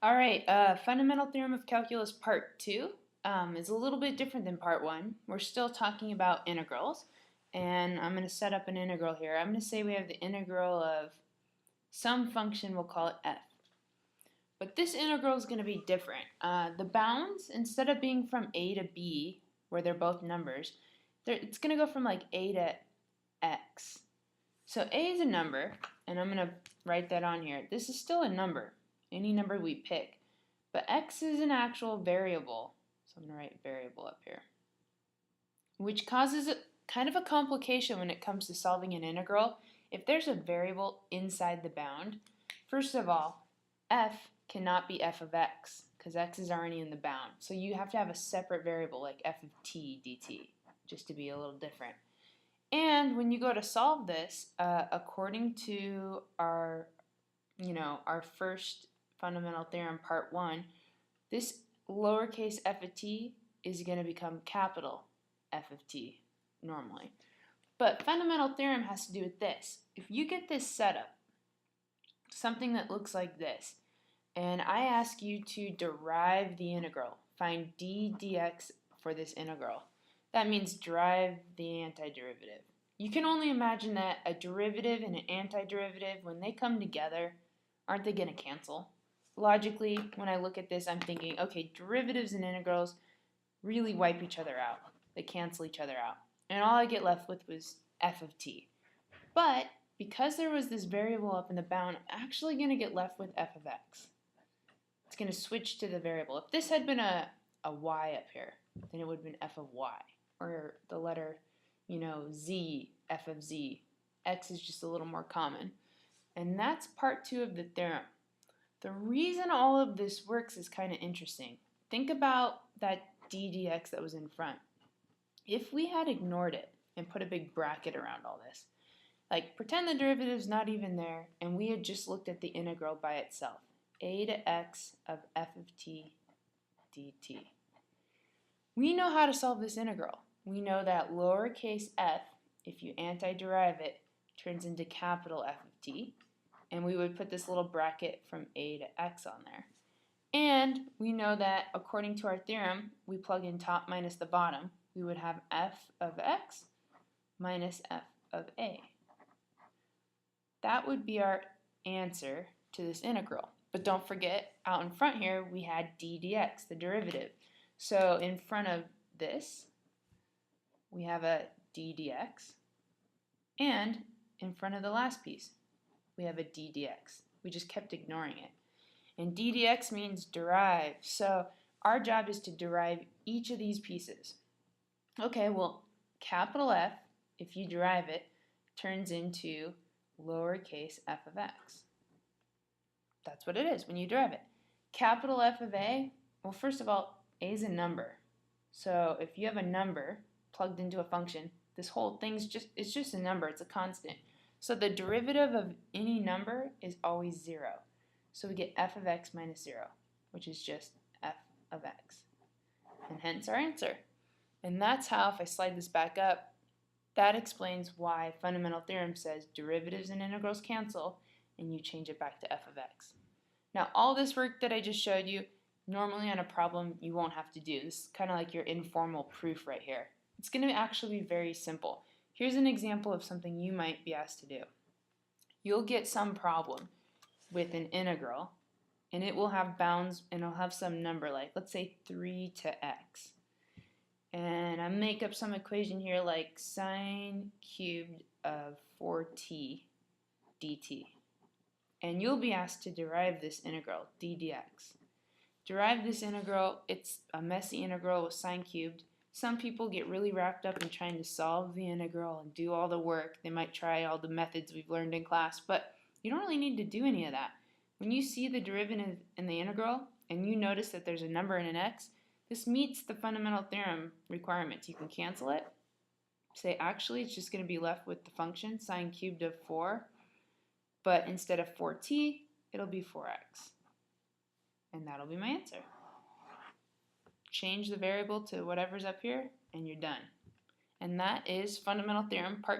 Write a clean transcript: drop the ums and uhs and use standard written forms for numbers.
All right, fundamental theorem of calculus part 2 is a little bit different than part 1. We're still talking about integrals, and I'm going to set up an integral here. I'm going to say we have the integral of some function, we'll call it f. But this integral is going to be different. The bounds, instead of being from a to b, where they're both numbers, it's going to go from like a to x. So a is a number, and I'm going to write that on here. This is still a number, any number we pick. But x is an actual variable, so I'm going to write variable up here, which causes kind of a complication when it comes to solving an integral. If there's a variable inside the bound, first of all, f cannot be f of x, because x is already in the bound. So you have to have a separate variable like f of t dt, just to be a little different. And when you go to solve this, according to our first fundamental theorem, part 1, this lowercase f of t is going to become capital F of t normally. But fundamental theorem has to do with this. If you get this setup, something that looks like this, and I ask you to derive the integral, find d dx for this integral, that means derive the antiderivative. You can only imagine that a derivative and an antiderivative, when they come together, aren't they going to cancel? Logically, when I look at this, I'm thinking, okay, derivatives and integrals really wipe each other out. They cancel each other out. And all I get left with was f of t. But because there was this variable up in the bound, I'm actually going to get left with f of x. It's going to switch to the variable. If this had been a y up here, then it would have been f of y. Or the letter, z, f of z. X is just a little more common. And that's part 2 of the theorem. The reason all of this works is kind of interesting. Think about that d dx that was in front. If we had ignored it and put a big bracket around all this, like pretend the derivative's not even there and we had just looked at the integral by itself, a to x of f of t dt. We know how to solve this integral. We know that lowercase f, if you antiderive it, turns into capital F of t, and we would put this little bracket from a to x on there. And we know that according to our theorem, we plug in top minus the bottom, we would have f of x minus f of a. That would be our answer to this integral. But don't forget, out in front here, we had d dx, the derivative. So in front of this, we have a d dx, and in front of the last piece, we have a d dx. We just kept ignoring it. And d dx means derive. So our job is to derive each of these pieces. Okay, well, capital F, if you derive it, turns into lowercase f of x. That's what it is when you derive it. Capital F of a, well, first of all, a is a number. So if you have a number plugged into a function, this whole thing's just a number, it's a constant. So the derivative of any number is always 0. So we get f of x minus 0, which is just f of x. And hence our answer. And that's how, if I slide this back up, that explains why fundamental theorem says derivatives and integrals cancel, and you change it back to f of x. Now, all this work that I just showed you, normally on a problem you won't have to do. This is kind of like your informal proof right here. It's going to actually be very simple. Here's an example of something you might be asked to do. You'll get some problem with an integral, and it will have bounds, and it'll have some number like, let's say 3 to x. And I make up some equation here like sine cubed of 4t dt. And you'll be asked to derive this integral, d dx. Derive this integral, it's a messy integral with sine cubed. Some people get really wrapped up in trying to solve the integral and do all the work. They might try all the methods we've learned in class, but you don't really need to do any of that. When you see the derivative in the integral and you notice that there's a number and an x, this meets the fundamental theorem requirements. You can cancel it. Say actually it's just going to be left with the function sine cubed of 4, but instead of 4t, it'll be 4x. And that'll be my answer. Change the variable to whatever's up here, and you're done. And that is fundamental theorem part